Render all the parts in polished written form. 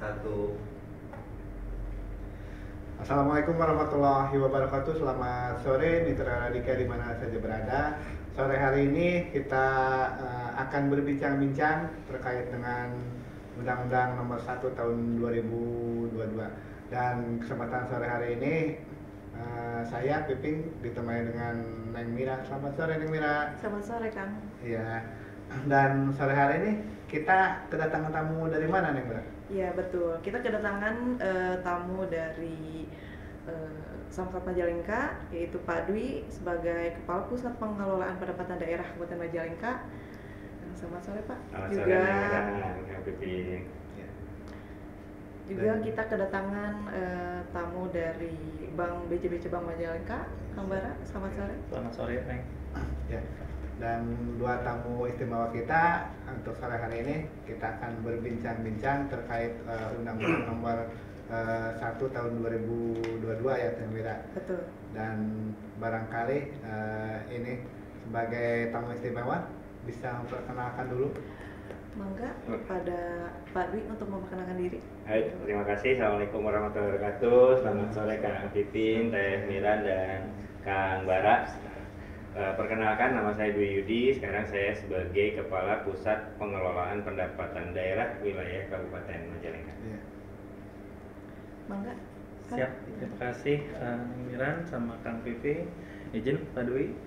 Satu. Assalamualaikum warahmatullahi wabarakatuh. Selamat sore Mitra Radika di mana saja berada. Sore hari ini kita akan berbincang-bincang terkait dengan Undang-Undang Nomor 1 Tahun 2022. Dan kesempatan sore hari ini saya Piping ditemani dengan Neng Mira. Selamat sore Neng Mira. Selamat sore Kang. Iya. Dan sore hari ini kita kedatangan tamu dari mana Neng Mira? Iya betul, kita kedatangan tamu dari Samsat Majalengka, yaitu Pak Dwi sebagai Kepala Pusat Pengelolaan Pendapatan Daerah Kabupaten Majalengka. Selamat sore Pak. Juga juga kita kedatangan tamu dari Bank BJB Cabang Majalengka, Kang Bara. Selamat sore. Selamat sore, Neng. Ya. Dan dua tamu istimewa kita untuk sore hari ini kita akan berbincang-bincang terkait Undang-Undang Nomor 1 Tahun 2022 ya Teh Mira. Betul. Dan barangkali ini sebagai tamu istimewa bisa memperkenalkan dulu. Mangga pada Pak Dwi untuk memperkenalkan diri. Hai, terima kasih. Assalamualaikum warahmatullahi wabarakatuh. Selamat sore Kang Pipin, Teh Miran, dan Kang Bara. Perkenalkan, nama saya Dwi Yudi. Sekarang saya sebagai Kepala Pusat Pengelolaan Pendapatan Daerah Wilayah Kabupaten Majalengka. Ya. Mangga. Siap, terima kasih Miran sama Kang Pipi. Izin Pak Dwi.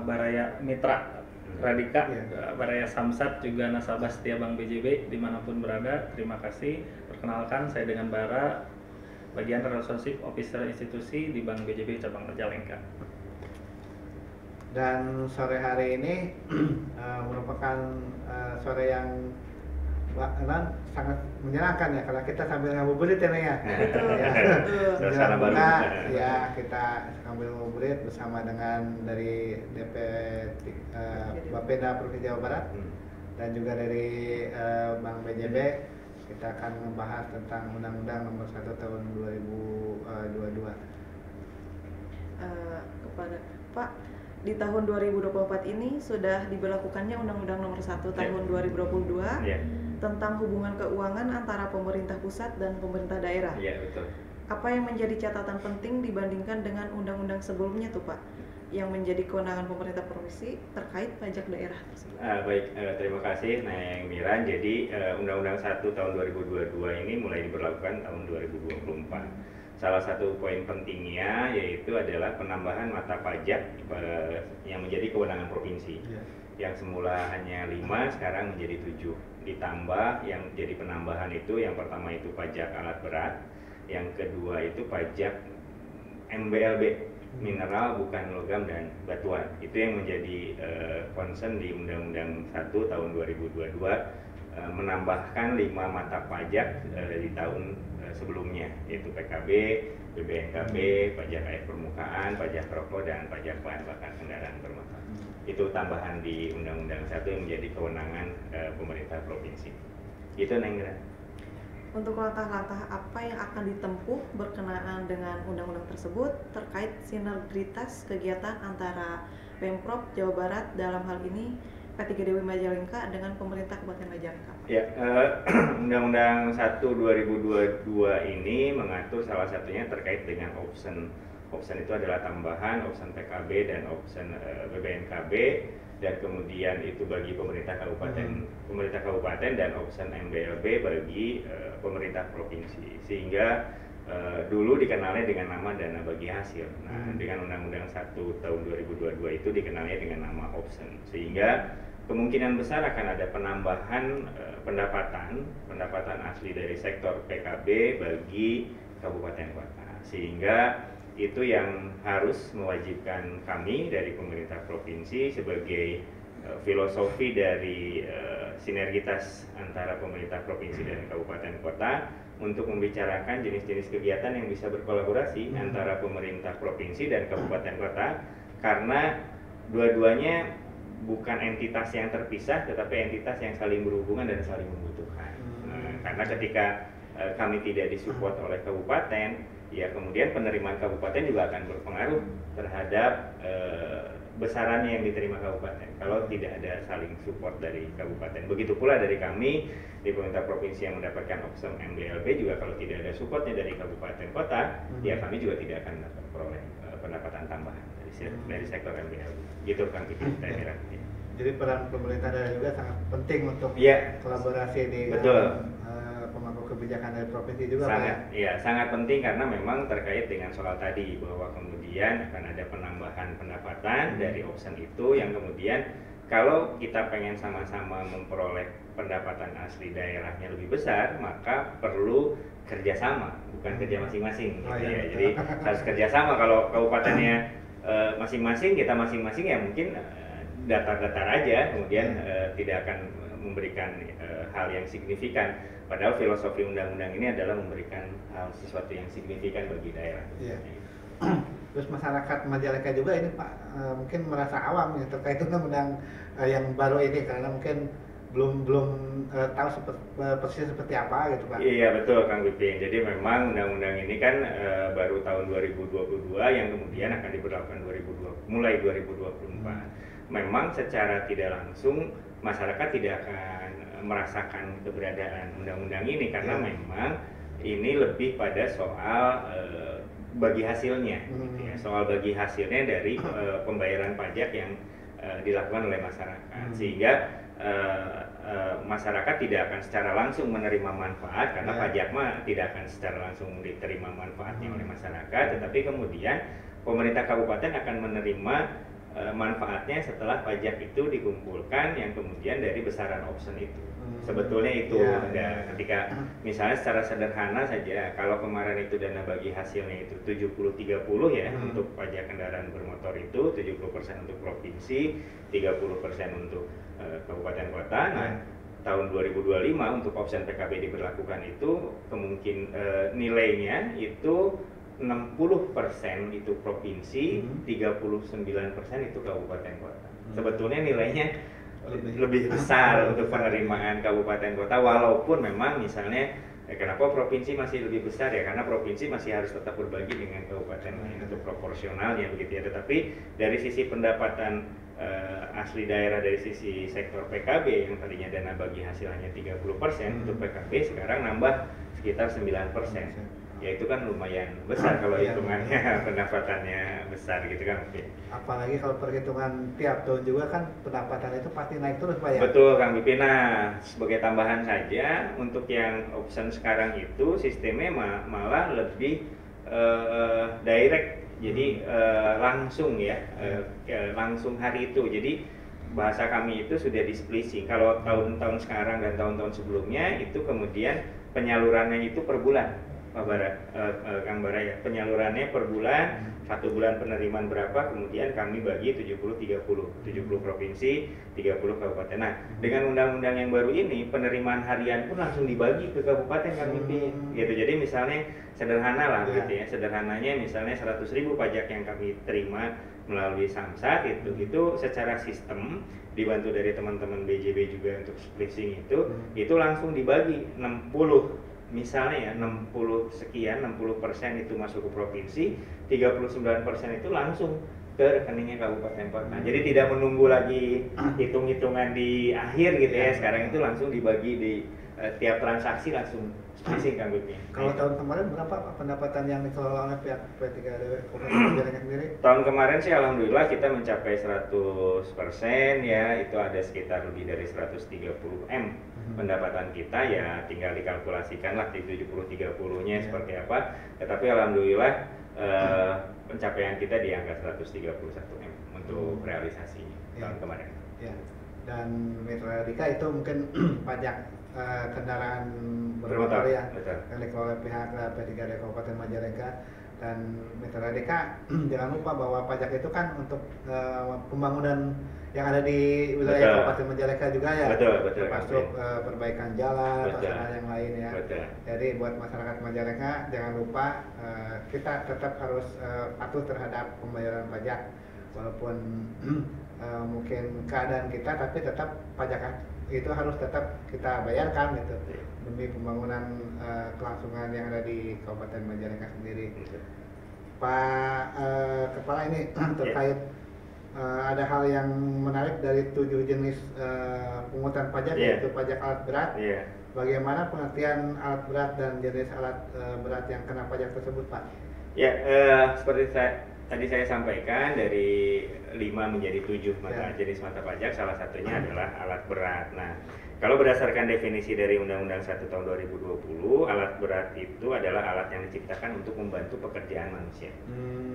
Baraya Mitra Radika, Baraya Samsat, juga nasabah setia Bank BJB dimanapun berada. Terima kasih. Perkenalkan, saya dengan Bara, bagian Relationship Officer Institusi di Bank BJB Cabang Majalengka. Dan sore hari ini merupakan sore yang sangat menyenangkan ya, karena kita sambil ngabuburit ya Neng ya. Suasana baru. Ya, kita sambil ngabuburit bersama dengan dari DP Bapeda Provinsi Jawa Barat dan juga dari Bank BJB. Kita akan membahas tentang Undang-Undang Nomor 1 Tahun 2022. Kepada Pak, di tahun 2024 ini sudah diberlakukannya Undang-Undang Nomor 1 Tahun 2022 tentang hubungan keuangan antara pemerintah pusat dan pemerintah daerah. Iya, betul. Apa yang menjadi catatan penting dibandingkan dengan undang-undang sebelumnya tuh Pak, yang menjadi kewenangan pemerintah provinsi terkait pajak daerah tersebut? Baik, terima kasih Neng Miran. Jadi Undang-Undang 1 tahun 2022 ini mulai diberlakukan tahun 2024. Salah satu poin pentingnya yaitu adalah penambahan mata pajak yang menjadi kewenangan provinsi. Yang semula hanya 5, sekarang menjadi 7. Ditambah yang jadi penambahan itu, yang pertama itu pajak alat berat, yang kedua itu pajak MBLB, mineral bukan logam dan batuan. Itu yang menjadi concern di Undang-Undang 1 tahun 2022, menambahkan 5 mata pajak di tahun sebelumnya, yaitu PKB, BBNKB, pajak air permukaan, pajak rokok, dan pajak bahan bakar kendaraan bermotor. Itu tambahan di Undang-Undang 1 yang menjadi kewenangan pemerintah provinsi. Itu Neng. Untuk langkah-langkah apa yang akan ditempuh berkenaan dengan undang-undang tersebut terkait sinergitas kegiatan antara Pemprov Jawa Barat, dalam hal ini P3DW Majalengka, dengan pemerintah Kabupaten Majalengka? Ya, Undang-Undang 1 2022 ini mengatur salah satunya terkait dengan option. Option itu adalah tambahan option PKB dan option BBNKB, dan kemudian itu bagi pemerintah kabupaten dan option MBLB bagi pemerintah provinsi. Sehingga dulu dikenalnya dengan nama dana bagi hasil. Nah, dengan Undang-Undang 1 tahun 2022 itu dikenalnya dengan nama option. Sehingga kemungkinan besar akan ada penambahan pendapatan asli dari sektor PKB bagi kabupaten kota. Sehingga itu yang harus mewajibkan kami dari pemerintah provinsi sebagai filosofi dari sinergitas antara pemerintah provinsi dan kabupaten kota untuk membicarakan jenis-jenis kegiatan yang bisa berkolaborasi antara pemerintah provinsi dan kabupaten kota, karena dua-duanya bukan entitas yang terpisah tetapi entitas yang saling berhubungan dan saling membutuhkan. Karena ketika kami tidak disupport oleh kabupaten, ya kemudian penerimaan kabupaten juga akan berpengaruh terhadap besarannya yang diterima kabupaten kalau tidak ada saling support dari kabupaten. Begitu pula dari kami di pemerintah provinsi yang mendapatkan opsi MBLB juga kalau tidak ada supportnya dari kabupaten kota, ya kami juga tidak akan dapat peroleh pendapatan tambahan dari sektor MBLB. Gitu Kang Kiki, saya kira. Jadi peran pemerintah daerah juga sangat penting untuk kolaborasi di pemangku kebijakan dari provinsi juga, sangat, Pak. Iya, sangat penting karena memang terkait dengan soal tadi bahwa kemudian akan ada penambahan pendapatan dari option itu yang kemudian kalau kita pengen sama-sama memperoleh pendapatan asli daerahnya lebih besar, maka perlu kerjasama, bukan kerja masing-masing. Gitu ya. Jadi harus kerjasama. Kalau kabupatennya masing-masing, kita masing-masing ya mungkin datar-datar aja, kemudian tidak akan memberikan hal yang signifikan. Padahal filosofi undang-undang ini adalah memberikan sesuatu yang signifikan bagi daerah. Iya. Terus masyarakat Majalengka juga ini Pak mungkin merasa awam ya terkait undang-undang yang baru ini karena mungkin belum tahu persis seperti apa gitu Pak. Iya betul Kang Pipin. Jadi memang undang-undang ini kan baru tahun 2022 yang kemudian akan diberlakukan mulai 2024. Memang secara tidak langsung masyarakat tidak akan merasakan keberadaan undang-undang ini karena memang ini lebih pada soal bagi hasilnya, gitu ya. Soal bagi hasilnya dari pembayaran pajak yang dilakukan oleh masyarakat, sehingga masyarakat tidak akan secara langsung menerima manfaat karena pajak mah tidak akan secara langsung diterima manfaatnya oleh masyarakat, tetapi kemudian pemerintah kabupaten akan menerima manfaatnya setelah pajak itu dikumpulkan yang kemudian dari besaran option itu. Sebetulnya itu ketika misalnya secara sederhana saja kalau kemarin itu dana bagi hasilnya itu 70-30 ya untuk pajak kendaraan bermotor itu 70% untuk provinsi, 30% untuk kabupaten kota. Nah, tahun 2025 untuk option PKB diberlakukan itu nilainya itu 60% itu provinsi, 39% itu kabupaten kota. Sebetulnya nilainya lebih besar untuk penerimaan kabupaten kota, walaupun memang misalnya kenapa provinsi masih lebih besar ya karena provinsi masih harus tetap berbagi dengan kabupaten lain untuk proporsionalnya begitu ya. Tetapi dari sisi pendapatan asli daerah dari sisi sektor PKB yang tadinya dana bagi hasil hanya 30% untuk PKB sekarang nambah sekitar 9%. Ya itu kan lumayan besar kalau hitungannya pendapatannya besar gitu kan. Apalagi kalau perhitungan tiap tahun juga kan pendapatan itu pasti naik terus Pak ya. Betul Kang Pipin. Nah, sebagai tambahan saja untuk yang option sekarang itu sistemnya malah lebih direct. Jadi langsung ya, langsung hari itu. Jadi bahasa kami itu sudah di-splicing. Kalau tahun-tahun sekarang dan tahun-tahun sebelumnya itu kemudian penyalurannya itu per bulan. Pak Kang Bara ya, penyalurannya per bulan, 1 bulan penerimaan berapa, kemudian kami bagi 70-30, 70 provinsi, 30 kabupaten. Nah, dengan undang-undang yang baru ini, penerimaan harian pun langsung dibagi ke kabupaten Kang Pipin, gitu. Jadi misalnya sederhana lah, gitu ya, sederhananya misalnya 100.000 pajak yang kami terima melalui Samsat itu secara sistem dibantu dari teman-teman BJB juga untuk splicing itu langsung dibagi 60. Misalnya ya 60 60% itu masuk ke provinsi, 39% itu langsung ke rekeningnya kabupaten kota. Jadi tidak menunggu lagi hitung-hitungan di akhir gitu ya. Sekarang itu langsung dibagi di tiap transaksi langsung spacing Kang Bipin. Kalau tahun kemarin berapa Pak pendapatan yang dikelola oleh pihak P3DW Kabupaten Majalengka sendiri? Tahun kemarin sih alhamdulillah kita mencapai 100% ya, itu ada sekitar lebih dari 130 M pendapatan kita ya, tinggal dikalkulasikan lah di 70-30-nya seperti apa. Tetapi alhamdulillah pencapaian kita di angka 131 M untuk realisasinya tahun kemarin. Ya. Dan Mitra Radika itu mungkin pajak kendaraan bermotor ya yang dikelola oleh pihak P3D Kabupaten Majalengka. Dan Mitra Radika jangan lupa bahwa pajak itu kan untuk pembangunan yang ada di wilayah Kabupaten Majalengka juga ya, termasuk perbaikan jalan atau hal yang lain ya. Jadi buat masyarakat Majalengka jangan lupa kita tetap harus patuh terhadap pembayaran pajak walaupun mungkin keadaan kita, tapi tetap pajak itu harus tetap kita bayarkan gitu. demi pembangunan kelangsungan yang ada di Kabupaten Majalengka sendiri. Pak Kepala, ini terkait ada hal yang menarik dari 7 jenis pungutan pajak, yaitu pajak alat berat. Bagaimana pengertian alat berat dan jenis alat berat yang kena pajak tersebut, Pak? Ya, seperti tadi saya sampaikan, dari 5 menjadi 7 jenis mata pajak, salah satunya adalah alat berat. Nah, kalau berdasarkan definisi dari Undang-Undang 1 tahun 2020, alat berat itu adalah alat yang diciptakan untuk membantu pekerjaan manusia.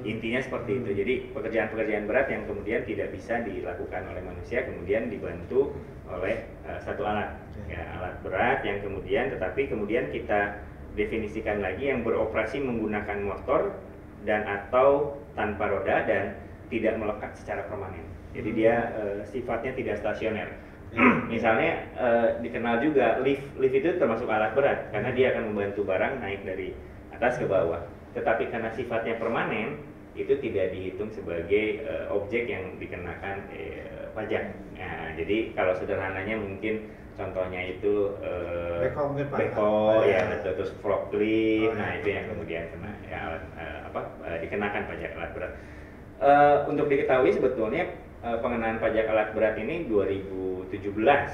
Intinya seperti itu. Jadi pekerjaan-pekerjaan berat yang kemudian tidak bisa dilakukan oleh manusia kemudian dibantu oleh satu alat. Ya, alat berat yang kemudian kita definisikan lagi yang beroperasi menggunakan motor dan atau tanpa roda dan tidak melekat secara permanen. Jadi dia sifatnya tidak stasioner. Misalnya dikenal juga lift itu termasuk alat berat karena dia akan membantu barang naik dari atas ke bawah. Tetapi karena sifatnya permanen, itu tidak dihitung sebagai objek yang dikenakan pajak. Nah, jadi kalau sederhananya mungkin contohnya itu beko, ya betul, terus forklift. Nah, itu yang kemudian kena dikenakan pajak alat berat. Untuk diketahui sebetulnya pengenaan pajak alat berat ini 2017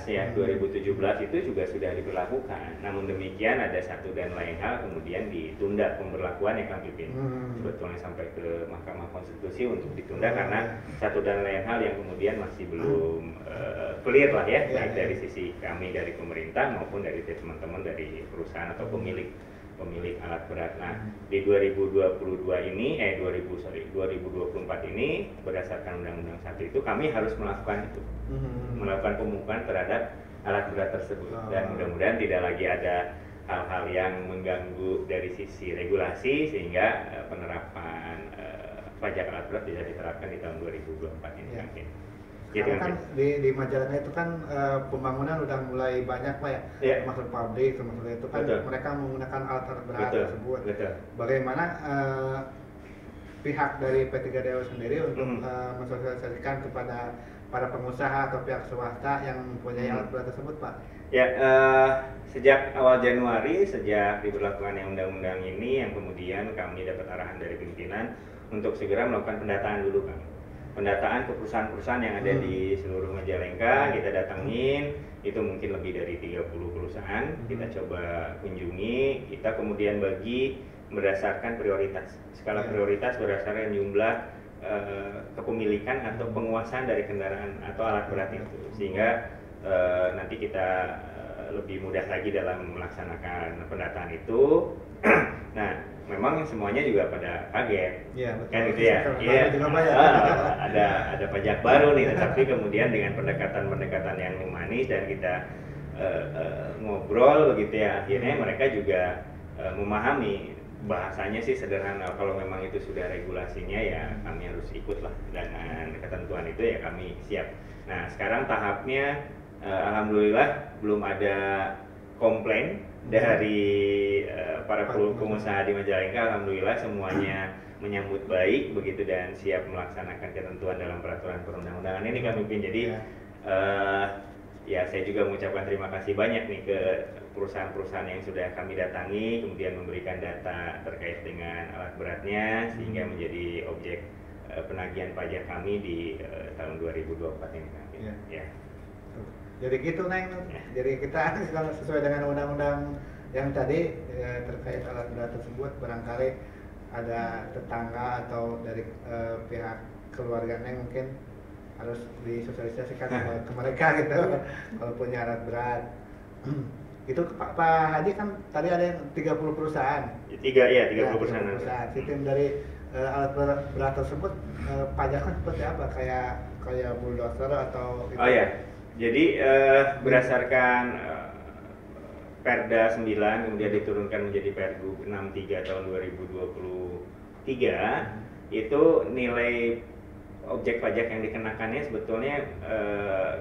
ya, 2017 itu juga sudah diberlakukan. Namun demikian ada satu dan lain hal kemudian ditunda pemberlakuan ya Kang Pipin. Sebetulnya sampai ke Mahkamah Konstitusi untuk ditunda karena satu dan lain hal yang kemudian masih belum clear lah ya, baik dari sisi kami dari pemerintah maupun dari teman-teman dari perusahaan atau pemilik alat berat. Nah, di 2024 ini berdasarkan Undang-Undang 1 itu kami harus melakukan itu. Melakukan pemukulan terhadap alat berat tersebut dan mudah-mudahan tidak lagi ada hal-hal yang mengganggu dari sisi regulasi sehingga penerapan pajak alat berat bisa diterapkan di tahun 2024 ini. Karena kan di Majalengka itu kan pembangunan udah mulai banyak Pak ya, termasuk pabrik, termasuk itu kan mereka menggunakan alat-alat berat tersebut. Bagaimana pihak dari P3DO sendiri untuk mensosialisasikan kepada para pengusaha atau pihak swasta yang mempunyai alat berat tersebut, Pak? Ya, sejak awal Januari, sejak diberlakukannya undang-undang ini, yang kemudian kami dapat arahan dari pimpinan untuk segera melakukan pendataan dulu, Kang. Pendataan ke perusahaan-perusahaan yang ada di seluruh Majalengka, kita datangin, itu mungkin lebih dari 30 perusahaan, kita coba kunjungi, kita kemudian bagi berdasarkan prioritas, skala prioritas berdasarkan jumlah kepemilikan atau penguasaan dari kendaraan atau alat berat itu, sehingga nanti kita lebih mudah lagi dalam melaksanakan pendataan itu. Nah, memang semuanya juga pada kaget, kan gitu ya. Iya, ada pajak baru nih, tapi kemudian dengan pendekatan yang humanis dan kita ngobrol begitu ya, akhirnya mereka juga memahami. Bahasanya sih sederhana, kalau memang itu sudah regulasinya ya kami harus ikut lah dengan ketentuan itu ya kami siap. Nah, sekarang tahapnya alhamdulillah belum ada komplain dari para pengusaha di Majalengka. Alhamdulillah semuanya menyambut baik begitu dan siap melaksanakan ketentuan dalam peraturan perundang-undangan ini kami pimpin. Jadi ya saya juga mengucapkan terima kasih banyak nih ke perusahaan-perusahaan yang sudah kami datangi, kemudian memberikan data terkait dengan alat beratnya sehingga menjadi objek penagihan pajak kami di tahun 2024 ini. Ya. Jadi gitu Neng, jadi kita sesuai dengan undang-undang yang tadi terkait alat berat tersebut, barangkali ada tetangga atau dari pihak keluarga Neng mungkin harus disosialisasikan ke mereka gitu kalau punya alat berat. Itu Pak Haji kan tadi ada 30 perusahaan. 30 perusahaan. Sistem dari alat berat tersebut pajaknya seperti apa? Kayak bulldozer atau itu? Oh ya. Jadi berdasarkan Perda 9 kemudian diturunkan menjadi Pergub 63 tahun 2023, itu nilai objek pajak yang dikenakannya sebetulnya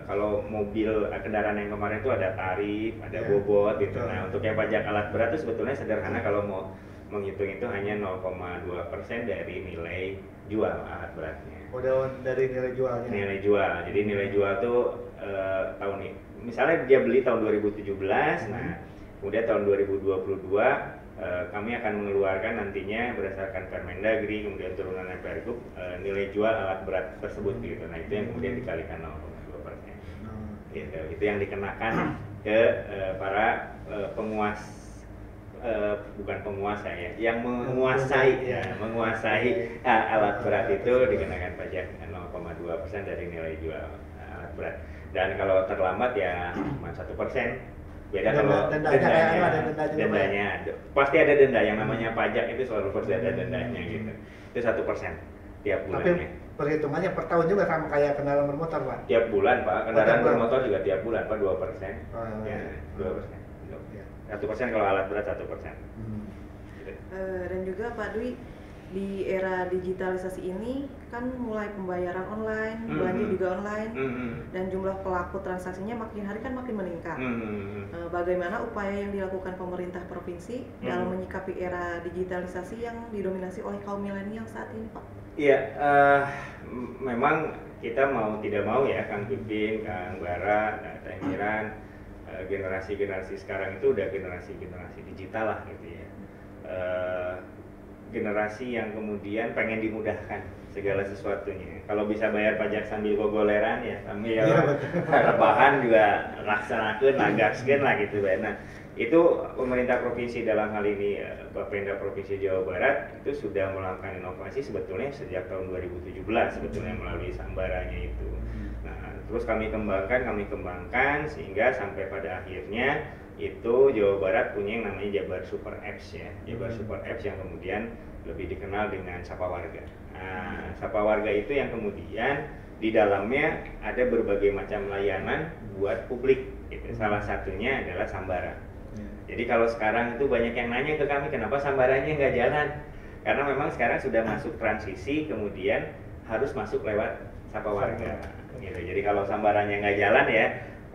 kalau mobil kendaraan yang kemarin itu ada tarif, ada bobot gitu. Nah, untuk yang pajak alat berat itu sebetulnya sederhana, kalau mau menghitung itu hanya 0,2% dari nilai jual alat beratnya. Udah dari nilai jualnya. Nilai jual. Jadi nilai jual tuh tahun ini misalnya dia beli tahun 2017, nah Kemudian tahun 2022 kami akan mengeluarkan nantinya berdasarkan Permendagri, kemudian turunan Pergub, nilai jual alat berat tersebut gitu. Nah itu yang kemudian dikalikan 0,2%. Gitu. Itu yang dikenakan ke para penguas, bukan penguasa ya, yang menguasai alat berat itu dikenakan pajak 0,2% dari nilai jual alat berat. Dan kalau terlambat ya cuma 1%. Beda kalau dendanya pasti ada denda, yang namanya pajak itu selalu pasti ada dendanya gitu. Itu 1% tiap bulannya. Tapi perhitungannya per tahun juga sama kayak kendaraan bermotor, Pak? Tiap bulan, Pak. Kendaraan bermotor juga tiap bulan, Pak, 2%. Ya, 2%. 1% kalau alat berat 1%. Gitu. Dan juga Pak Dwi, di era digitalisasi ini kan mulai pembayaran online, belanja juga online, dan jumlah pelaku transaksinya makin hari kan makin meningkat. Bagaimana upaya yang dilakukan pemerintah provinsi dalam menyikapi era digitalisasi yang didominasi oleh kaum milenial saat ini, Pak? Iya, memang kita mau tidak mau ya, Kang Pipin, Kang Bara, Teh Miran, generasi-generasi sekarang itu udah generasi digital lah gitu ya. Generasi yang kemudian pengen dimudahkan segala sesuatunya. Kalau bisa bayar pajak sambil gogoleran ya, sambil rebahan juga laksanakeun, nagaskeun lah gitu. Nah, itu pemerintah provinsi dalam hal ini Bapenda Provinsi Jawa Barat itu sudah melakukan inovasi sebetulnya sejak tahun 2017 sebetulnya melalui sambaranya itu. Nah, terus kami kembangkan sehingga sampai pada akhirnya itu Jawa Barat punya yang namanya Jabar Super Apps ya. Jabar Super Apps yang kemudian lebih dikenal dengan Sapa Warga. Nah, Sapa Warga itu yang kemudian di dalamnya ada berbagai macam layanan buat publik gitu. Salah satunya adalah Sambara. Jadi kalau sekarang itu banyak yang nanya ke kami kenapa Sambaranya nggak jalan. Karena memang sekarang sudah masuk transisi, kemudian harus masuk lewat Sapa Warga gitu. Jadi kalau Sambaranya nggak jalan ya,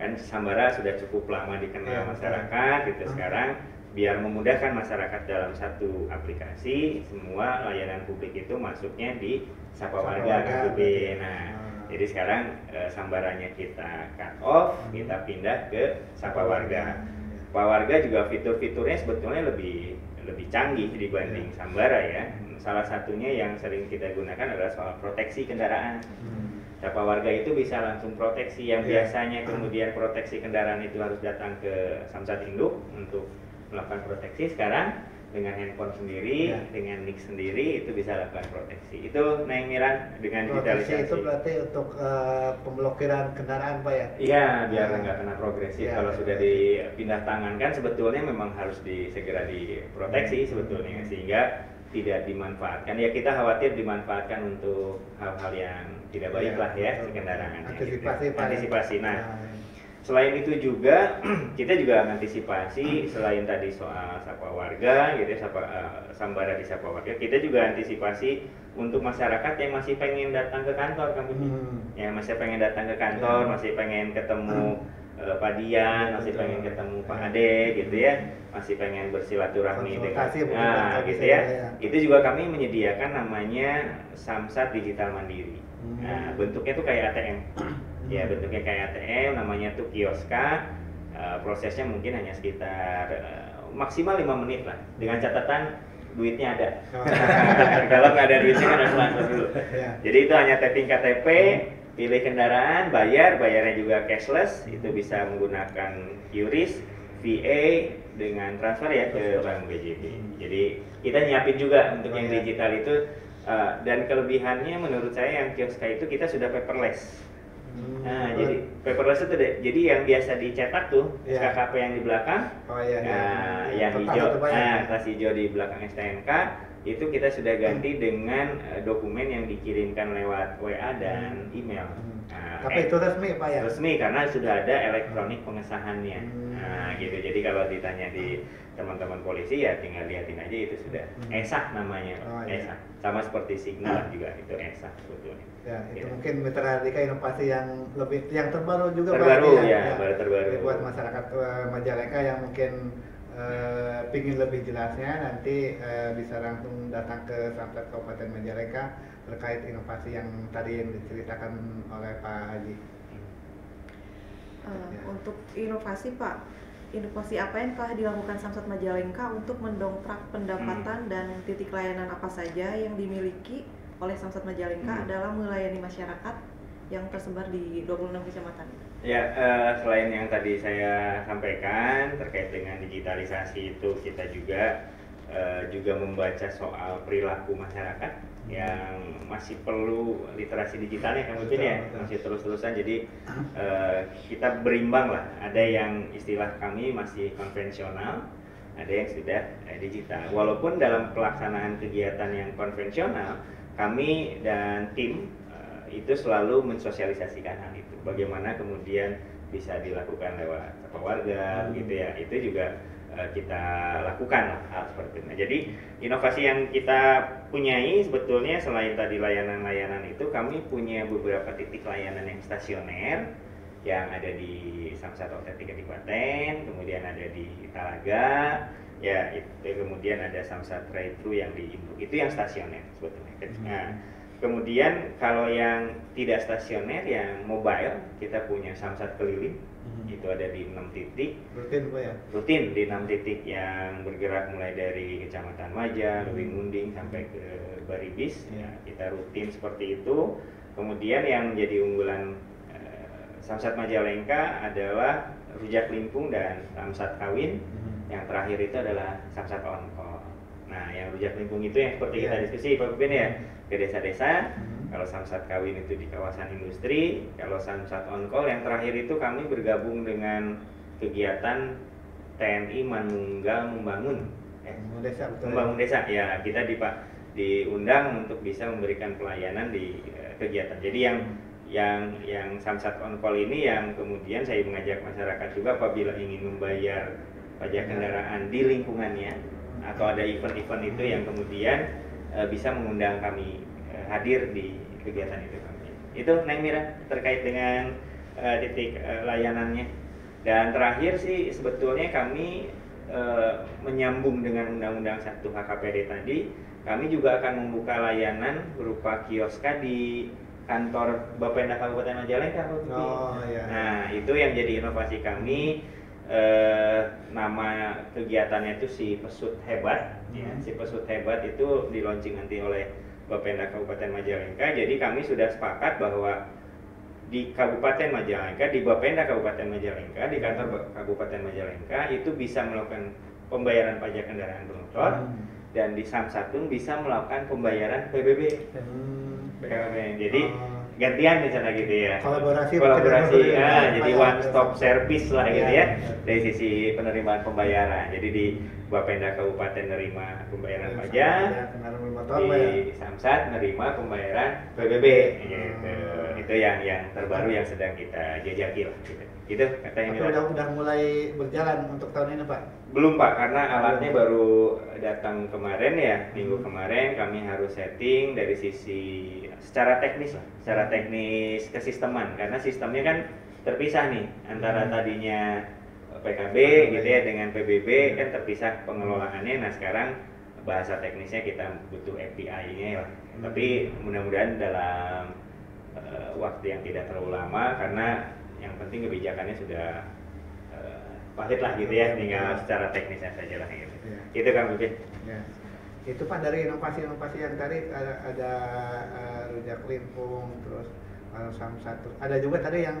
kan Sambara sudah cukup lama dikenal masyarakat gitu. Sekarang biar memudahkan masyarakat dalam satu aplikasi, semua layanan publik itu masuknya di Sapa Warga gitu. Nah, jadi sekarang Sambaranya kita cut off, kita pindah ke Sapa Warga. Sapa Warga juga fitur-fiturnya sebetulnya lebih canggih dibanding Sambara ya. Salah satunya yang sering kita gunakan adalah soal proteksi kendaraan. Sapa Warga itu bisa langsung proteksi yang biasanya kemudian proteksi kendaraan itu harus datang ke Samsat Induk untuk melakukan proteksi, sekarang dengan handphone sendiri, dengan NIK sendiri itu bisa lakukan proteksi. Itu Neng Miran dengan digitalisasi. Itu berarti untuk pemblokiran kendaraan, Pak ya? Iya, biar nggak kena progresif. Kalau sudah dipindah tangan kan sebetulnya memang harus segera diproteksi sebetulnya sehingga tidak dimanfaatkan. Ya kita khawatir dimanfaatkan untuk hal-hal yang tidak baik lah ya si kendaraannya. Antisipasi. Nah, selain itu juga kita juga mengantisipasi selain tadi soal Sapa Warga gitu ya, Sambara di Sapa Warga, kita juga antisipasi untuk masyarakat yang masih pengen datang ke kantor kan, ya masih pengen datang ke kantor, masih pengen ketemu Pak Dian, masih pengen ketemu Pak Ade gitu ya, masih pengen bersilaturahmi dengan gitu ya. Itu juga kami menyediakan namanya Samsat Digital Mandiri. Nah, bentuknya tuh kayak ATM. Ya, bentuknya kayak ATM, namanya tuh kioska. Prosesnya mungkin hanya sekitar maksimal 5 menit lah. Dengan catatan duitnya ada. Kalau nggak ada duitnya kan harus transfer dulu. Jadi itu hanya tapping KTP, pilih kendaraan, bayarnya juga cashless, itu bisa menggunakan QRIS, VA dengan transfer ya ke Bank BJB. Jadi kita nyiapin juga untuk yang digital itu, dan kelebihannya menurut saya yang kioska itu kita sudah paperless. Nah, jadi paperless itu jadi yang biasa dicetak tuh SKKP yang di belakang, yang hijau, kertas hijau di belakang STNK itu kita sudah ganti dengan dokumen yang dikirimkan lewat WA dan email. Tapi itu resmi Pak ya? Resmi karena sudah ada elektronik pengesahannya. Nah, gitu. Jadi kalau ditanya di teman-teman polisi ya tinggal lihatin aja itu sudah ESA namanya, ESA. Sama seperti Signal juga itu ESA sebetulnya. Ya, itu mungkin Mitra Radika inovasi yang terbaru juga terbaru, Pak ya, baru terbaru. Buat masyarakat Majalengka yang mungkin pingin lebih jelasnya nanti bisa langsung datang ke Samsat Kabupaten Majalengka terkait inovasi yang tadi yang diceritakan oleh Pak Haji. Untuk inovasi Pak, inovasi apa yang telah dilakukan Samsat Majalengka untuk mendongkrak pendapatan dan titik layanan apa saja yang dimiliki oleh Samsat Majalengka dalam melayani masyarakat yang tersebar di 26 kecamatan? Ya, selain yang tadi saya sampaikan terkait dengan digitalisasi itu, kita juga membaca soal perilaku masyarakat yang masih perlu literasi digitalnya kan mungkin ya, masih terus-terusan. Jadi kita berimbang lah, ada yang istilah kami masih konvensional, ada yang sudah digital. Walaupun dalam pelaksanaan kegiatan yang konvensional, kami dan tim itu selalu mensosialisasikan hal itu. Bagaimana kemudian bisa dilakukan lewat warga, gitu ya. Itu juga kita lakukan lah hal seperti itu. Nah, jadi inovasi yang kita punyai sebetulnya selain tadi layanan-layanan itu, kami punya beberapa titik layanan yang stasioner yang ada di Samsat Outlet 3 Kabupaten, kemudian ada di Talaga, ya itu, kemudian ada Samsat Drive-thru yang di Induk. Itu yang stasioner sebetulnya. Nah, kemudian kalau yang tidak stasioner, yang mobile, kita punya Samsat keliling. Itu ada di 6 titik. Rutin Pak ya? Rutin di 6 titik yang bergerak mulai dari Kecamatan Maja, Lubing Munding sampai ke Baribis. Ya, kita rutin seperti itu. Kemudian yang menjadi unggulan Samsat Majalengka adalah Rujak Limpung dan Samsat Kawin. Yang terakhir itu adalah Samsat On-call. Nah, yang Rujak Limpung itu yang seperti kita diskusi Pak Pupin ya, ke desa-desa. Kalau Samsat Kawin itu di kawasan industri, kalau Samsat On-call yang terakhir itu kami bergabung dengan kegiatan TNI Manunggal Membangun. Membangun desa, ya kita diundang untuk bisa memberikan pelayanan di kegiatan. Jadi yang Samsat On-call ini yang kemudian saya mengajak masyarakat juga apabila ingin membayar pajak kendaraan di lingkungannya atau ada event-event itu yang kemudian bisa mengundang kami hadir di kegiatan itu kami. Itu Neng Mira terkait dengan titik layanannya. Dan terakhir sih sebetulnya kami menyambung dengan Undang-Undang 1 HKPD tadi, kami juga akan membuka layanan berupa kioska di kantor Bapenda Kabupaten Majalengka. Iya. Nah, itu yang jadi inovasi kami. Nama kegiatannya itu si Pesut Hebat. Ya, si Pesut Hebat itu di launching nanti oleh Bapenda Kabupaten Majalengka. Jadi kami sudah sepakat bahwa di Kabupaten Majalengka, di Bapenda Kabupaten Majalengka, di kantor Kabupaten Majalengka itu bisa melakukan pembayaran pajak kendaraan bermotor, dan di Samsatun bisa melakukan pembayaran PBB. Jadi gantian di sana gitu ya. Kolaborasi jadi one stop service lah gitu ya dari sisi penerimaan pembayaran. Jadi di Bapenda Kabupaten nerima pembayaran pajak, di Samsat nerima pembayaran PBB gitu. Itu yang terbaru yang sedang kita jajaki lah gitu. Itu katanya. Tapi udah mulai berjalan untuk tahun ini Pak? Belum Pak, karena alatnya baru datang kemarin ya, minggu kemarin. Kami harus setting dari sisi secara teknis lah, secara teknis kesisteman, karena sistemnya kan terpisah nih antara tadinya PKB gitu ya dengan PBB kan terpisah pengelolaannya. Nah sekarang bahasa teknisnya kita butuh API-nya ya. Tapi mudah-mudahan dalam waktu yang tidak terlalu lama, karena yang penting kebijakannya sudah pahit lah gitu ya, tinggal secara teknisnya saja lah gitu. Itu kan mungkin. Ya. Itu Pak dari inovasi-inovasi yang tadi ada Rujak Limpung, terus Samsat, ada juga tadi yang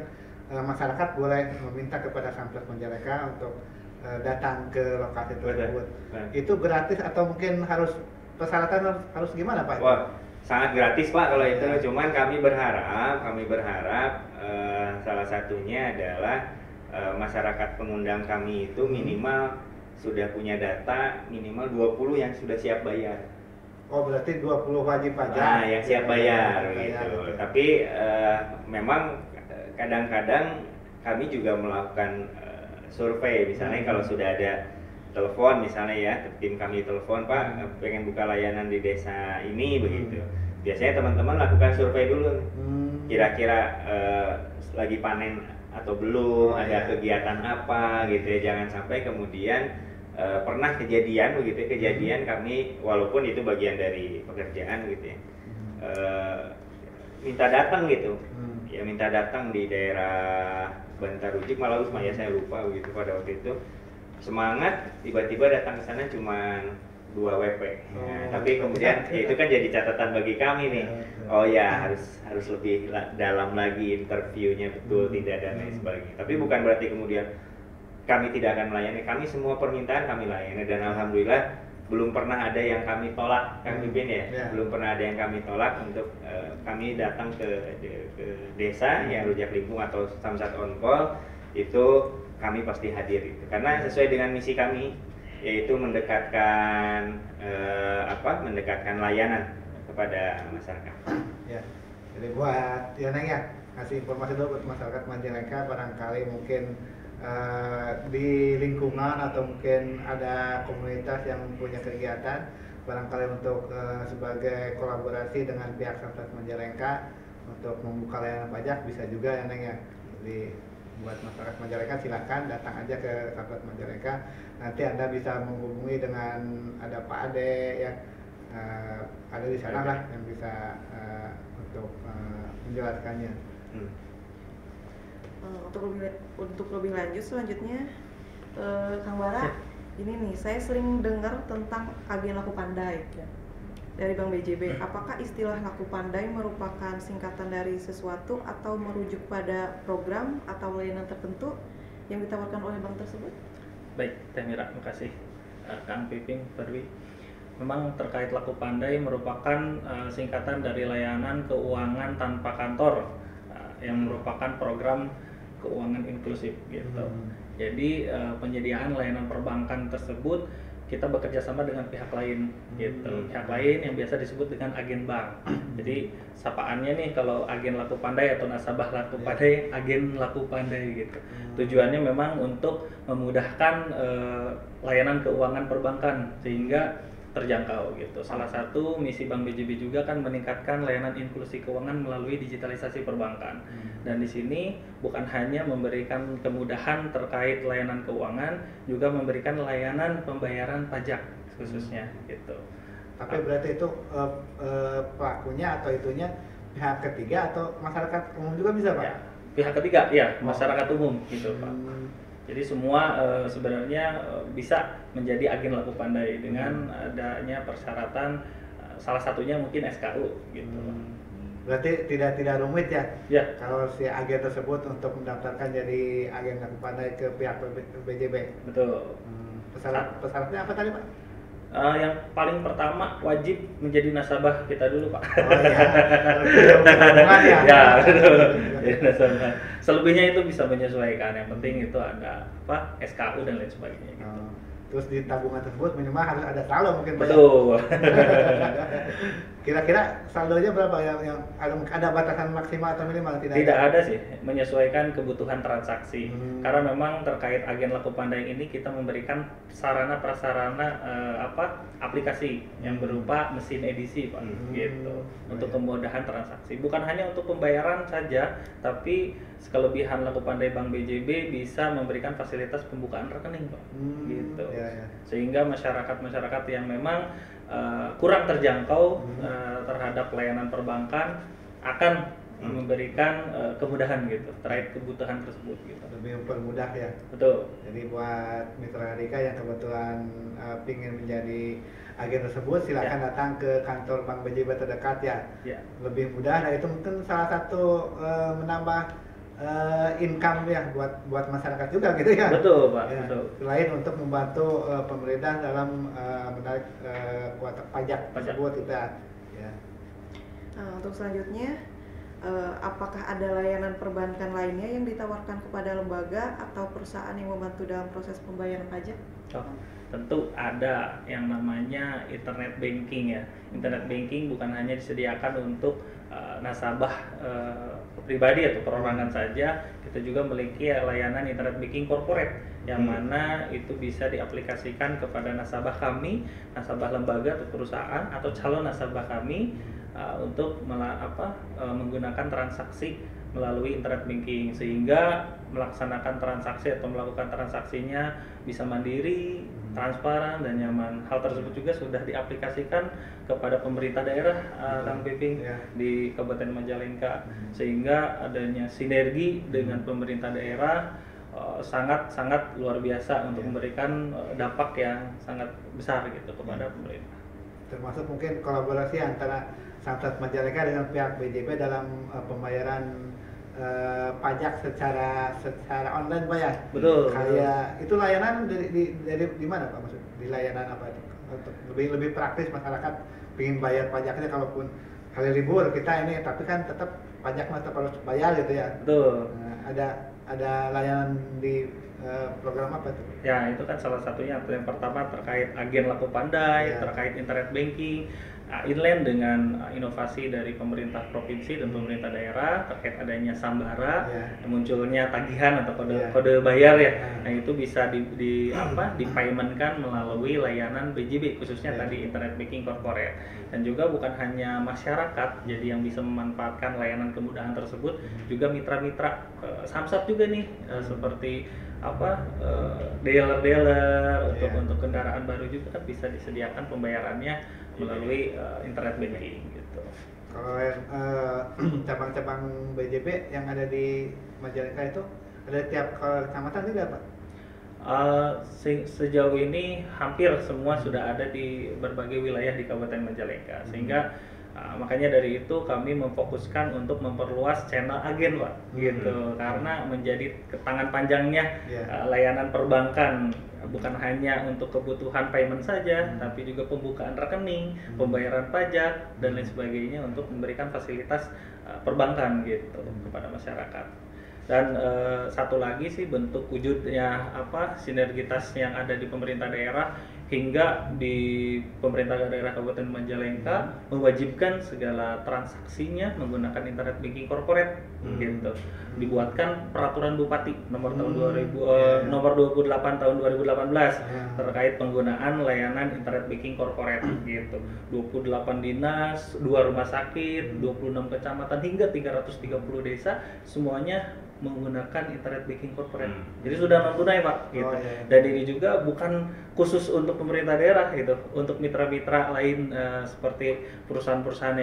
masyarakat boleh meminta kepada Samsat Majalengka untuk datang ke lokasi tersebut. Itu gratis atau mungkin harus persyaratan harus gimana Pak? Wah, sangat gratis Pak kalau itu. Cuman kami berharap salah satunya adalah masyarakat pengundang kami itu minimal sudah punya data minimal 20 yang sudah siap bayar. Oh berarti 20 wajib pajak. Nah yang siap bayar gitu. Tapi memang kadang-kadang kami juga melakukan survei, misalnya kalau sudah ada telepon misalnya ya, tim kami telepon Pak pengen buka layanan di desa ini begitu. Biasanya teman-teman lakukan survei dulu, kira-kira lagi panen atau belum, ada kegiatan apa gitu ya. Jangan sampai kemudian pernah kejadian begitu ya, kejadian kami walaupun itu bagian dari pekerjaan gitu ya, minta datang gitu, ya minta datang di daerah Bantar Ujik Malaus ya saya lupa begitu pada waktu itu, semangat, tiba-tiba datang ke sana cuma 2 WP. Tapi kemudian ya itu kan jadi catatan bagi kami nih. Oh ya, harus lebih dalam lagi interviewnya, betul tidak dan lain sebagainya. Tapi bukan berarti kemudian kami tidak akan melayani. Kami semua permintaan kami layani, dan alhamdulillah belum pernah ada yang kami tolak, Kang Pipin ya. Belum pernah ada yang kami tolak untuk kami datang ke desa yang rujak lingkung atau Samsat on call, itu kami pasti hadir itu. Karena sesuai dengan misi kami, yaitu mendekatkan mendekatkan layanan kepada masyarakat. Ya. Jadi buat Neng ya, ngasih informasi dulu buat masyarakat Majalengka, barangkali mungkin di lingkungan atau mungkin ada komunitas yang punya kegiatan, barangkali untuk sebagai kolaborasi dengan pihak Samsat Majalengka untuk membuka layanan pajak bisa juga ya Neng ya. Jadi buat masyarakat Majalengka silakan datang aja ke Samsat Majalengka. Nanti Anda bisa menghubungi dengan ada Pak Ade ya, ada di sana lah yang bisa untuk menjelaskannya. Untuk lebih lanjut selanjutnya, Kang Bara, ini nih saya sering dengar tentang agen laku pandai dari Bank BJB. Apakah istilah laku pandai merupakan singkatan dari sesuatu atau merujuk pada program atau layanan tertentu yang ditawarkan oleh bank tersebut? Baik, Teh Mira, terima kasih. Kang Piping, Perwi. Memang terkait laku pandai merupakan singkatan dari layanan keuangan tanpa kantor yang merupakan program keuangan inklusif gitu. Jadi penyediaan layanan perbankan tersebut kita bekerja sama dengan pihak lain gitu. Pihak lain yang biasa disebut dengan agen bank. Jadi sapaannya nih kalau agen laku pandai atau nasabah laku pandai, agen laku pandai gitu. Tujuannya memang untuk memudahkan layanan keuangan perbankan sehingga terjangkau gitu. Salah satu misi Bank BJB juga kan meningkatkan layanan inklusi keuangan melalui digitalisasi perbankan. Dan di sini bukan hanya memberikan kemudahan terkait layanan keuangan, juga memberikan layanan pembayaran pajak khususnya gitu. Tapi berarti itu pelakunya atau itunya pihak ketiga atau masyarakat umum juga bisa Pak? Ya, pihak ketiga ya, masyarakat umum gitu Pak. Jadi semua sebenarnya bisa menjadi agen laku pandai dengan adanya persyaratan, salah satunya mungkin SKU gitu. Berarti tidak rumit ya? Ya. Kalau si agen tersebut untuk mendaftarkan jadi agen laku pandai ke pihak BJB. Betul. Persyaratnya apa tadi Pak? Yang paling pertama wajib menjadi nasabah kita dulu Pak. Oh iya. Ya betul. Jadi nasabah. Selebihnya itu bisa menyesuaikan. Yang penting itu ada SKU dan lain sebagainya. Gitu. Terus di tabungan tersebut minimal harus ada saldo mungkin Pak. Betul. Kira-kira saldonya berapa yang ada batasan maksimal atau minimal? Tidak ada sih, menyesuaikan kebutuhan transaksi. Karena memang terkait agen laku pandai ini kita memberikan sarana prasarana aplikasi yang berupa mesin edisi Pak gitu. Untuk kemudahan transaksi. Bukan hanya untuk pembayaran saja, tapi kelebihan laku pandai Bank BJB bisa memberikan fasilitas pembukaan rekening Pak. Gitu. Ya. Sehingga masyarakat yang memang kurang terjangkau terhadap layanan perbankan akan memberikan kemudahan gitu terkait kebutuhan tersebut gitu. Lebih mempermudah ya. Betul. Jadi buat Mitra Radika yang kebetulan ingin menjadi agen tersebut, silakan datang ke kantor Bank BJB terdekat ya. Lebih mudah, dan itu mungkin salah satu menambah income ya buat masyarakat juga gitu ya. Betul Pak. Ya, betul. Selain untuk membantu pemerintah dalam menarik kuota pajak tersebut kita. Ya. Untuk selanjutnya, apakah ada layanan perbankan lainnya yang ditawarkan kepada lembaga atau perusahaan yang membantu dalam proses pembayaran pajak? Tentu ada yang namanya internet banking ya. Internet banking bukan hanya disediakan untuk nasabah pribadi atau perorangan saja, kita juga memiliki layanan internet banking corporate yang mana itu bisa diaplikasikan kepada nasabah kami, nasabah lembaga atau perusahaan atau calon nasabah kami untuk menggunakan transaksi melalui internet banking, sehingga melaksanakan transaksi atau melakukan transaksinya bisa mandiri, transparan dan nyaman. Hal tersebut juga sudah diaplikasikan kepada pemerintah daerah Kang Piping di Kabupaten Majalengka, sehingga adanya sinergi dengan pemerintah daerah sangat luar biasa untuk memberikan dampak yang sangat besar gitu kepada pemerintah. Termasuk mungkin kolaborasi antara Samsat Majalengka dengan pihak BJB dalam pembayaran pajak secara online Pak ya. Betul. Kayak itu layanan di mana Pak, maksud di layanan apa itu? Untuk lebih praktis masyarakat ingin bayar pajaknya, kalaupun hari libur kita ini, tapi kan tetap pajak tetap harus bayar gitu ya. Betul. Ada layanan di program apa itu? Ya, itu kan salah satunya. Yang pertama terkait agen laku pandai, terkait internet banking, inland dengan inovasi dari pemerintah provinsi dan pemerintah daerah terkait adanya Sambara, munculnya tagihan atau kode bayar ya. Nah, itu bisa dipaymentkan melalui layanan BJB, khususnya tadi internet banking corporate. Dan juga bukan hanya masyarakat jadi yang bisa memanfaatkan layanan kemudahan tersebut, juga mitra-mitra Samsat juga nih, seperti dealer-dealer untuk kendaraan baru juga kan bisa disediakan pembayarannya melalui internet banking gitu. Kalau cabang-cabang BJB yang ada di Majalengka itu ada tiap kecamatan tidak Pak? Sejauh ini hampir semua sudah ada di berbagai wilayah di Kabupaten Majalengka, sehingga makanya dari itu kami memfokuskan untuk memperluas channel agen Pak, gitu, karena menjadi tangan panjangnya layanan perbankan, bukan hanya untuk kebutuhan payment saja, tapi juga pembukaan rekening, pembayaran pajak dan lain sebagainya untuk memberikan fasilitas perbankan gitu kepada masyarakat. Dan satu lagi sih bentuk wujudnya sinergitas yang ada di pemerintah daerah hingga di pemerintah daerah Kabupaten Majalengka mewajibkan segala transaksinya menggunakan internet banking corporate gitu. Dibuatkan peraturan Bupati nomor 28 tahun 2018 terkait penggunaan layanan internet banking corporate gitu. 28 dinas, 2 rumah sakit, 26 kecamatan hingga 330 desa semuanya menggunakan internet banking corporate. Jadi sudah non tunai Pak gitu. Dan ini juga bukan khusus untuk pemerintah daerah gitu, untuk mitra-mitra lain seperti perusahaan-perusahaan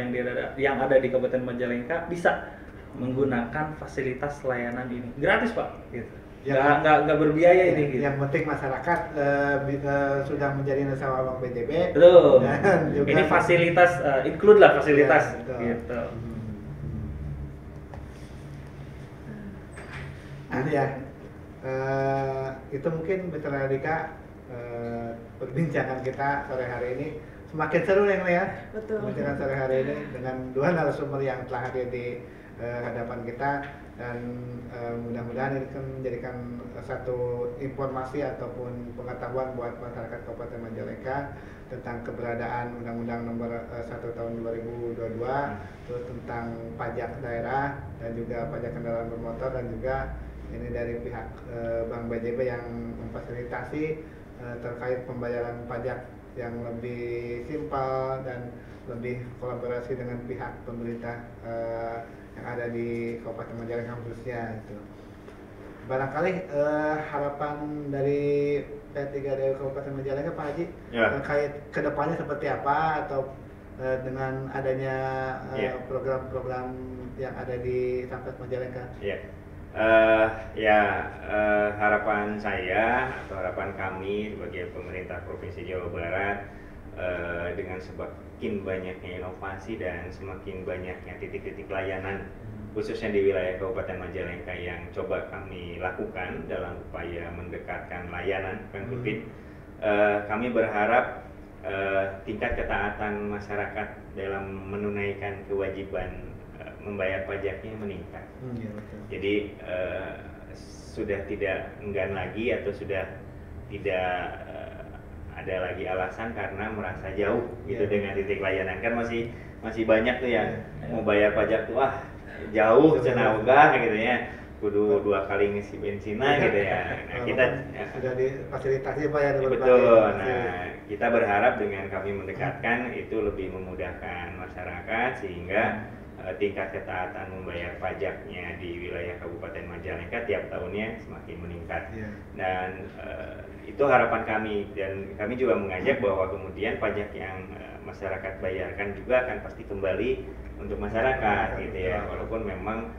yang ada di Kabupaten Majalengka bisa menggunakan fasilitas layanan ini gratis Pak gitu. Nggak berbiaya ini gitu. Yang penting masyarakat sudah menjadi nasabah Bank BJB. Betul. Dan juga ini fasilitas include lah fasilitas gitu. Itu mungkin Mitra Radika perbincangan kita sore hari ini semakin seru ya. Betul. Perbincangan sore hari ini dengan dua narasumber yang telah hadir di hadapan kita, dan mudah-mudahan ini kan menjadikan satu informasi ataupun pengetahuan buat masyarakat Kabupaten Majalengka tentang keberadaan Undang-Undang Nomor 1 Tahun 2022, terus tentang pajak daerah dan juga pajak kendaraan bermotor, dan juga ini dari pihak Bank BJB yang memfasilitasi terkait pembayaran pajak yang lebih simpel dan lebih kolaborasi dengan pihak pemerintah yang ada di Kabupaten Majalengka khususnya itu. Barangkali harapan dari P3D Kabupaten Majalengka Pak Haji terkait kedepannya seperti apa, atau dengan adanya program-program yang ada di Samsat Majalengka? Harapan saya atau harapan kami sebagai pemerintah Provinsi Jawa Barat, dengan semakin banyaknya inovasi dan semakin banyaknya titik-titik layanan khususnya di wilayah Kabupaten Majalengka yang coba kami lakukan dalam upaya mendekatkan layanan COVID, kami berharap tingkat ketaatan masyarakat dalam menunaikan kewajiban membayar pajaknya meningkat. Jadi sudah tidak enggan lagi atau sudah tidak ada lagi alasan karena merasa jauh gitu dengan titik layanan. Kan masih banyak tuh yang mau bayar pajak tuh jauh cenah ogah gitu ya, kudu 2 kali ngisi bensinnya gitu ya. Nah, kita sudah difasilitasi Pak ya. Betul. Nah, kita berharap dengan kami mendekatkan itu lebih memudahkan masyarakat sehingga tingkat ketaatan membayar pajaknya di wilayah Kabupaten Majalengka tiap tahunnya semakin meningkat. Dan itu harapan kami, dan kami juga mengajak bahwa kemudian pajak yang masyarakat bayarkan juga akan pasti kembali untuk masyarakat gitu ya. Walaupun memang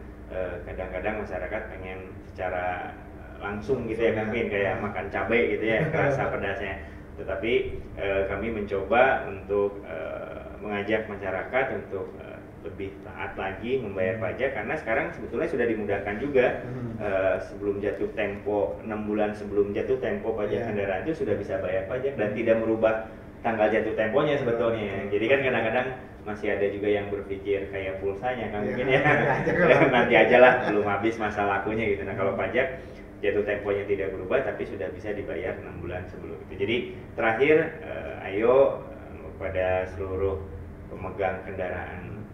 kadang-kadang masyarakat pengen secara langsung gitu ya Kang Pin, kayak makan cabai gitu ya, kerasa pedasnya. Tetapi kami mencoba untuk mengajak masyarakat untuk lebih taat lagi membayar pajak, karena sekarang sebetulnya sudah dimudahkan juga. Sebelum jatuh tempo, 6 bulan sebelum jatuh tempo pajak kendaraan itu sudah bisa bayar pajak dan tidak merubah tanggal jatuh temponya sebetulnya. Jadi kan kadang-kadang masih ada juga yang berpikir kayak pulsanya kan mungkin ya, nanti aja lah, belum habis masa lakunya gitu. Nah kalau pajak jatuh temponya tidak berubah tapi sudah bisa dibayar 6 bulan sebelum itu. Jadi terakhir ayo kepada seluruh pemegang kendaraan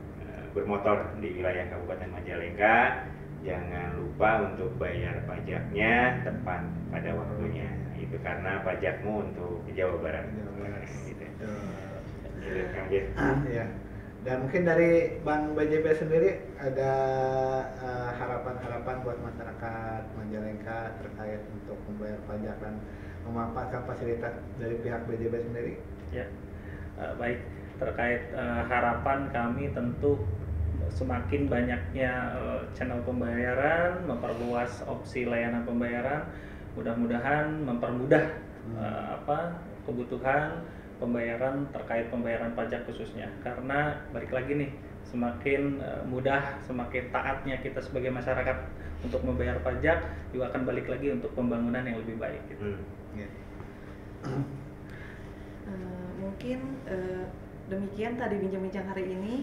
bermotor di wilayah Kabupaten Majalengka, jangan lupa untuk bayar pajaknya tepat pada waktunya. Itu karena pajakmu untuk Jawa Barat. Gitu. Ya. Dan mungkin dari Bank BJB sendiri ada harapan-harapan buat masyarakat Majalengka terkait untuk membayar pajak dan memanfaatkan fasilitas dari pihak BJB sendiri. Ya, baik, terkait harapan kami tentu semakin banyaknya channel pembayaran, memperluas opsi layanan pembayaran, mudah-mudahan mempermudah kebutuhan pembayaran terkait pembayaran pajak khususnya. Karena balik lagi nih, semakin mudah, semakin taatnya kita sebagai masyarakat untuk membayar pajak, juga akan balik lagi untuk pembangunan yang lebih baik. Gitu. Mungkin demikian tadi bincang-bincang hari ini.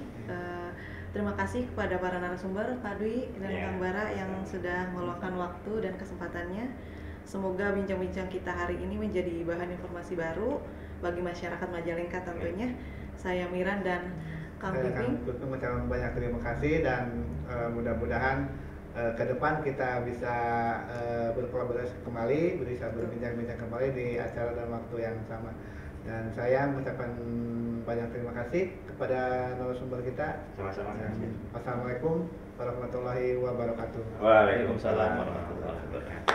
Terima kasih kepada para narasumber, Pak Dwi dan Kang Bara yang sudah meluangkan waktu dan kesempatannya. Semoga bincang-bincang kita hari ini menjadi bahan informasi baru bagi masyarakat Majalengka tentunya. Saya Miran dan Kang Piping. Mengucapkan banyak terima kasih dan mudah-mudahan ke depan kita bisa berkolaborasi kembali, bisa berbincang-bincang kembali di acara dan waktu yang sama. Dan saya mengucapkan banyak terima kasih kepada narasumber kita. Sama-sama. Assalamualaikum warahmatullahi wabarakatuh. Waalaikumsalam warahmatullahi wabarakatuh.